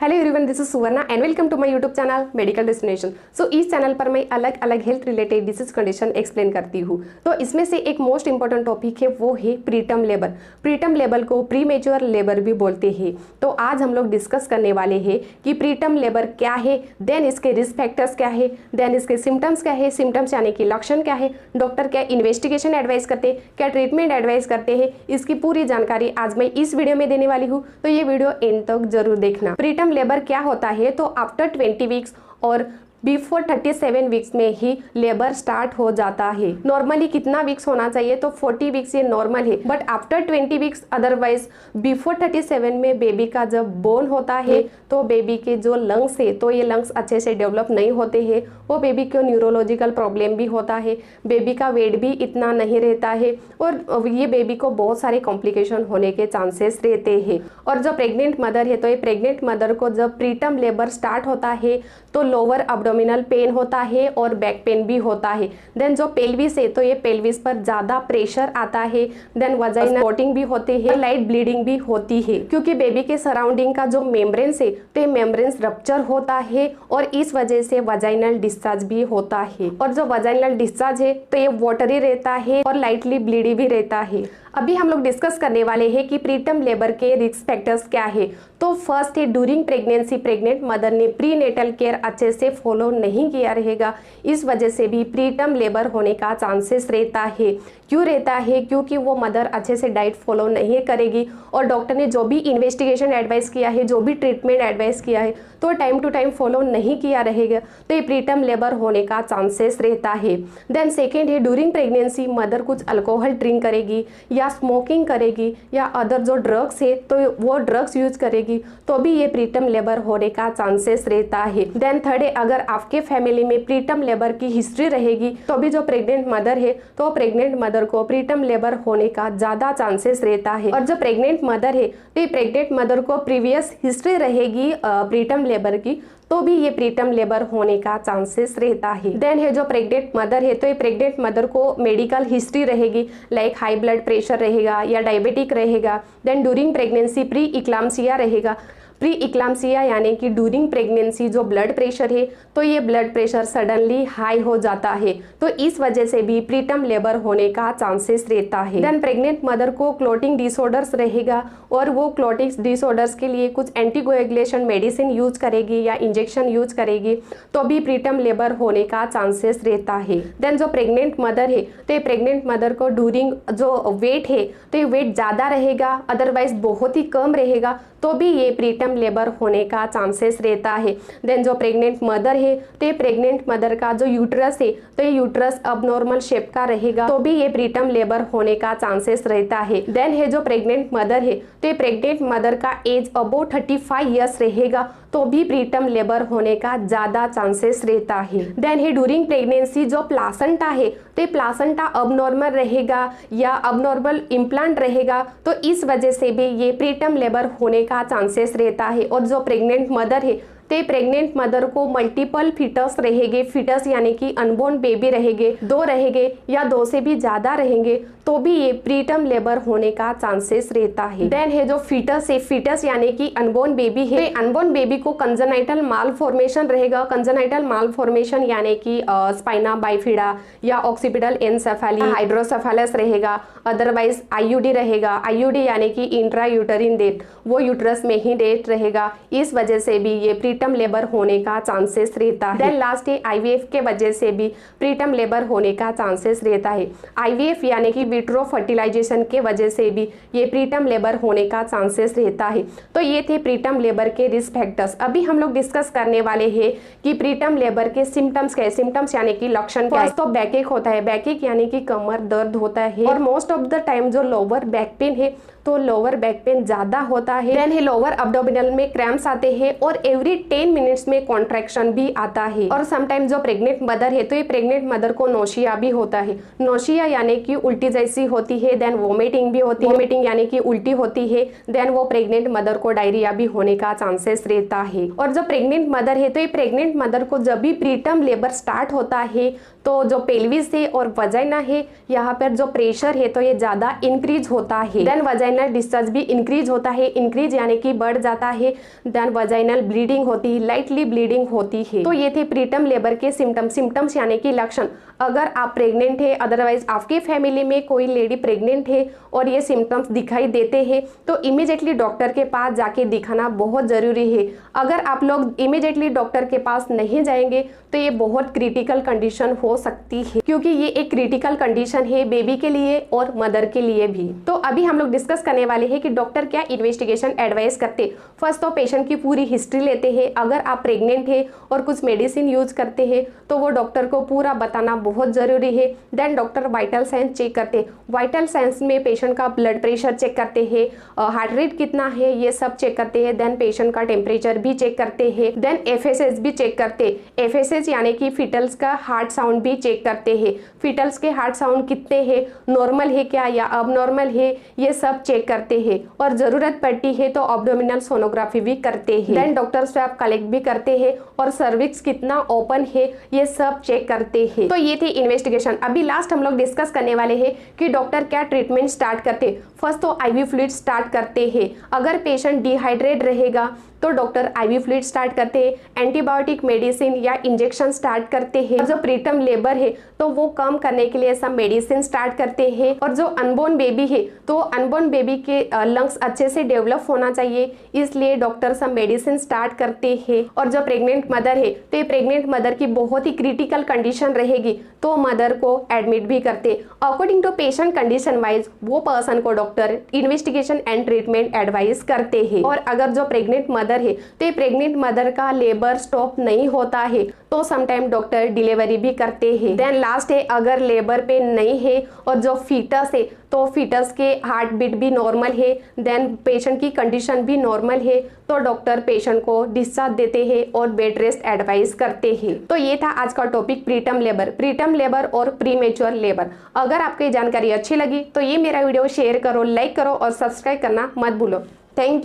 Hello everyone, this is Suvarna and welcome to my YouTube channel medical destination. So इस channel पर मैं अलग अलग health related disease condition explain करती हूँ। तो इसमें से एक मोस्ट इंपॉर्टेंट टॉपिक है, वो है प्रीटर्म लेबर। प्रीटर्म लेबर को प्रीमेच्योर लेबर भी बोलते हैं। तो आज हम लोग डिस्कस करने वाले हैं कि प्रीटर्म लेबर क्या है, देन इसके रिस्क फैक्टर्स क्या है, देन इसके सिम्टम्स क्या है, सिम्टम्स यानी कि लक्षण क्या है, डॉक्टर क्या इन्वेस्टिगेशन एडवाइस करते हैं, क्या ट्रीटमेंट एडवाइस करते हैं, इसकी पूरी जानकारी आज मैं इस वीडियो में देने वाली हूँ। तो ये वीडियो एंड तक जरूर देखना। प्रीटर्म लेबर क्या होता है, तो आफ्टर 20 वीक्स और बिफोर 37 वीक्स में ही लेबर स्टार्ट हो जाता है। नॉर्मली कितना वीक्स होना चाहिए, तो 40 वीक्स ये नॉर्मल है, but after 20 weeks otherwise before 37 में बेबी का जब बोर्न होता है तो बेबी के जो लंग्स है, तो ये लंग्स अच्छे से डेवलप नहीं होते हैं, वो बेबी को न्यूरोलॉजिकल प्रॉब्लम भी होता है, बेबी का वेट भी इतना नहीं रहता है और ये बेबी को बहुत सारे कॉम्प्लिकेशन होने के चांसेस रहते हैं। और जो प्रेग्नेंट मदर है, तो ये प्रेग्नेंट मदर को जब प्रीटर्म लेबर स्टार्ट होता है तो लोअर abdominal पेन होता है और बैक पेन भी होता है। देन जो पेल्विस है, तो ये पेल्विस पर ज्यादा प्रेशर आता है। देन वजाइनल स्पॉटिंग भी होती है, लाइट ब्लीडिंग भी होती है, क्योंकि बेबी के सराउंडिंग का जो मेम्ब्रेन्स है, तो ये मेम्ब्रेन्स रप्चर होता है और इस वजह से वजाइनल डिस्चार्ज भी होता है। और जो वजाइनल डिस्चार्ज है, तो ये वाटरी रहता है और लाइटली ब्लीडी भी रहता है। अभी हम लोग डिस्कस करने वाले हैं कि प्रीटर्म लेबर के रिस्क फैक्टर्स क्या है। तो फर्स्ट है, ड्यूरिंग प्रेगनेंसी प्रेग्नेंट मदर ने प्रीनेटल केयर अच्छे से फॉलो नहीं किया रहेगा, इस वजह से भी प्रीटर्म लेबर होने का चांसेस रहता है। क्यों रहता है? क्योंकि वो मदर अच्छे से डाइट फॉलो नहीं करेगी और डॉक्टर ने जो भी इन्वेस्टिगेशन एडवाइस किया है, जो भी ट्रीटमेंट एडवाइस किया है, तो टाइम टू टाइम फॉलो नहीं किया रहेगा, तो ये प्रीटर्म लेबर होने का चांसेस रहता है। देन सेकेंड है, ड्यूरिंग प्रेगनेंसी मदर कुछ अल्कोहल ड्रिंक करेगी या स्मोकिंग करेगी या अदर जो ड्रग्स है, तो वो ड्रग्स यूज करेगी, तो भी ये प्रीटर्म लेबर होने का चांसेस रहता है। देन थर्ड है, अगर आपके फैमिली में प्रीटर्म लेबर की हिस्ट्री रहेगी, तो भी जो प्रेग्नेंट मदर है, तो प्रेग्नेंट मदर को प्रीटर्म लेबर होने का ज्यादा चांसेस रहता है। और जो प्रेग्नेंट मदर है, तो ये प्रेग्नेंट मदर को प्रीवियस हिस्ट्री रहेगी प्रीटर्म लेबर की, तो भी ये प्रीटर्म लेबर होने का चांसेस रहता है। देन है जो प्रेग्नेंट मदर है, तो ये प्रेग्नेंट मदर को मेडिकल हिस्ट्री रहेगी, लाइक हाई ब्लड प्रेशर रहेगा या डायबिटिक रहेगा। देन ड्यूरिंग प्रेगनेंसी प्री इक्लाम्सिया रहेगा। प्री इक्लाम्सिया यानी कि ड्यूरिंग प्रेगनेंसी जो ब्लड प्रेशर है, तो ये ब्लड प्रेशर सडनली हाई हो जाता है, तो इस वजह से भी प्रीटर्म लेबर होने का चांसेस रहता है। देन प्रेग्नेंट मदर को क्लॉटिंग डिसऑर्डर्स रहेगा और वो क्लॉटिंग डिसऑर्डर्स के लिए कुछ एंटीकोएगुलेशन मेडिसिन यूज करेगी या इंजेक्शन यूज करेगी, तो भी प्रीटर्म लेबर होने का चांसेस रहता है। देन जो प्रेग्नेंट मदर है, तो ये प्रेग्नेंट मदर को ड्यूरिंग जो वेट है, तो ये वेट ज्यादा रहेगा, अदरवाइज बहुत ही कम रहेगा, तो भी ये प्रीटर्म लेबर होने का चांसेस रहता है। देन जो प्रेग्नेंट मदर है, तो ये प्रेग्नेंट मदर का जो यूटरस है, तो ये यूटरस अबनॉर्मल शेप का रहेगा, तो भी ये प्रीटर्म लेबर होने का चांसेस रहता है। देन है जो प्रेग्नेंट मदर है, तो ये प्रेग्नेंट मदर का एज अबव 35 ईयर्स रहेगा, तो भी प्रीटर्म लेबर होने का ज्यादा चांसेस रहता है। देन है ड्यूरिंग प्रेगनेंसी जो प्लासेंटा है, तो ये प्लासेंटा अबनॉर्मल रहेगा या अबनॉर्मल इम्प्लांट रहेगा, तो इस वजह से भी ये प्रीटर्म लेबर होने का चांसेस रहता है। और जो प्रेग्नेंट मदर है, तो प्रेग्नेंट मदर को मल्टीपल फीटस रहेंगे, फीटस यानी कि अनबोर्न बेबी रहेंगे, 2 रहेंगे या 2 से भी ज्यादा रहेंगे, तो भी ये प्रीटर्म लेबर होने का चांसेस रहता है। देन है जो फीटस है, फीटस यानी कि अनबोर्न बेबी है, अनबोर्न बेबी को कंजेनाइटल मालफॉर्मेशन रहेगा। कंजेनाइटल मालफॉर्मेशन यानी कि स्पाइना बाइफिडा या ऑक्सीपिटल एनसेफेली, हाइड्रोसेफेलस रहेगा, अदरवाइज आईयूडी रहेगा। आईयूडी यानी कि इंट्रा यूटरिन डेथ, वो यूटरस में ही डेथ रहेगा, इस वजह से भी ये प्रीटर्म लेबर होने का चांसेस रहता है। देन लास्ट है, आईवीएफ के वजह से भी प्रीटर्म लेबर होने का चांसेस रहता है। आईवीएफ यानी कि विट्रो फर्टिलाइजेशन के वजह से भी ये प्रीटर्म लेबर होने का चांसेस रहता है। तो ये थे प्रीटर्म लेबर के रिस्क फैक्टर्स। अभी हम लोग डिस्कस करने वाले हैं कि प्रीटर्म लेबर के सिम्टम्स क्या है। सिम्टम्स यानी कि लक्षण क्या है। तो बैकएक होता है, बैकएक यानी कि कमर दर्द होता है और मोस्ट ऑफ द टाइम जो लोअर बैक पेन है, तो लोअर बैक पेन ज्यादा होता है। देन है लोअर एब्डोमिनल में क्रैम्प्स आते हैं और एवरी 10 मिनट्स में कॉन्ट्रैक्शन भी आता है। और समटाइम जो प्रेग्नेंट मदर है तो ये प्रेग्नेंट मदर को नोशिया भी होता है। नोशिया यानी कि उल्टी जैसी होती है, देन वोमिटिंग भी होती है, वोमिटिंग यानी कि उल्टी होती है, देन वो प्रेग्नेंट मदर को डायरिया भी होने का चांसेस रहता है। और जो प्रेग्नेंट मदर है तो ये प्रेग्नेंट मदर को जब भी प्रीटर्म लेबर स्टार्ट होता है तो जो पेल्विस है और वजाइना है यहाँ पर जो प्रेशर है तो ये ज्यादा इंक्रीज होता है। देन वजाइनल डिस्चार्ज भी इंक्रीज होता है, इंक्रीज यानी कि बढ़ जाता है। देन वजाइनल ब्लीडिंग होती है, लाइटली ब्लीडिंग होती है। तो ये थे प्रीटर्म लेबर के सिम्टम्स यानी कि लक्षण। अगर आप प्रेग्नेंट है, अदरवाइज आपके फैमिली में कोई लेडी प्रेग्नेंट है और ये सिम्टम्स दिखाई देते हैं तो इमीडिएटली डॉक्टर के पास जाके दिखाना बहुत जरूरी है। अगर आप लोग इमीडिएटली डॉक्टर के पास नहीं जाएंगे तो ये बहुत क्रिटिकल कंडीशन हो सकती है, क्योंकि ये एक क्रिटिकल कंडीशन है बेबी के लिए और मदर के लिए भी। तो अभी हम लोग डिस्कस करने वाले हैं कि डॉक्टर क्या इन्वेस्टिगेशन एडवाइस करते। फर्स्ट तो पेशेंट की पूरी हिस्ट्री लेते हैं। अगर आप प्रेग्नेंट है और कुछ मेडिसिन यूज करते हैं तो वो डॉक्टर को पूरा बताना बहुत जरूरी है। Then doctor vital signs check करते। वाइटल साइंस में पेशेंट का ब्लड प्रेशर चेक करते हैं, हार्ट रेट कितना है ये सब चेक करते हैं। देन पेशेंट का टेम्परेचर भी चेक करते हैं। देन एफएसएच भी चेक करते। एफएसएच यानी कि फीटल्स का हार्ट साउंड भी चेक करते हैं। फीटल्स के हार्ट साउंड कितने हैं, नॉर्मल है क्या या अबनॉर्मल है, ये सब चेक करते हैं। और जरूरत पड़ती है तो अब्डोमिनल सोनोग्राफी भी करते हैं। देन डॉक्टर स्वैब कलेक्ट भी करते हैं और सर्विक्स कितना ओपन है ये सब चेक करते हैं। तो ये थे इन्वेस्टिगेशन। अभी लास्ट हम लोग डिस्कस करने वाले हैं कि डॉक्टर क्या ट्रीटमेंट स्टार्ट करते। फर्स्ट तो आईवी फ्लूइड स्टार्ट करते हैं। अगर पेशेंट डिहाइड्रेट रहेगा तो डॉक्टर आईवी फ्लूइड स्टार्ट करते हैं, एंटीबायोटिक मेडिसिन या इंजेक्शन स्टार्ट करते हैं। और जो प्रीटर्म लेबर है तो वो कम करने के लिए सब मेडिसिन स्टार्ट करते हैं। और जो अनबोर्न बेबी है तो अनबोर्न बेबी के लंग्स अच्छे से डेवलप होना चाहिए, इसलिए डॉक्टर सब मेडिसिन स्टार्ट करते हैं। और जो प्रेग्नेंट मदर है तो ये प्रेग्नेंट मदर की बहुत ही क्रिटिकल कंडीशन रहेगी तो मदर को एडमिट भी करते। According to patient condition wise वो पर्सन को doctor investigation and treatment advice करते हैं। और अगर जो प्रेग्नेंट मदर है तो ये प्रेग्नेंट मदर का लेबर स्टॉप नहीं होता है तो समटाइम डॉक्टर डिलीवरी भी करते हैं। देन लास्ट है, अगर लेबर पे नहीं है और जो फीटस है तो फीटस के हार्ट बीट भी नॉर्मल है, देन पेशेंट की कंडीशन भी नॉर्मल है तो डॉक्टर पेशेंट को डिस्चार्ज देते हैं और बेड रेस्ट एडवाइस करते हैं। तो ये था आज का टॉपिक प्रीटर्म लेबर और प्रीमेच्योर लेबर। अगर आपको ये जानकारी अच्छी लगी तो ये मेरा वीडियो शेयर करो, लाइक करो और सब्सक्राइब करना मत भूलो। Thank you.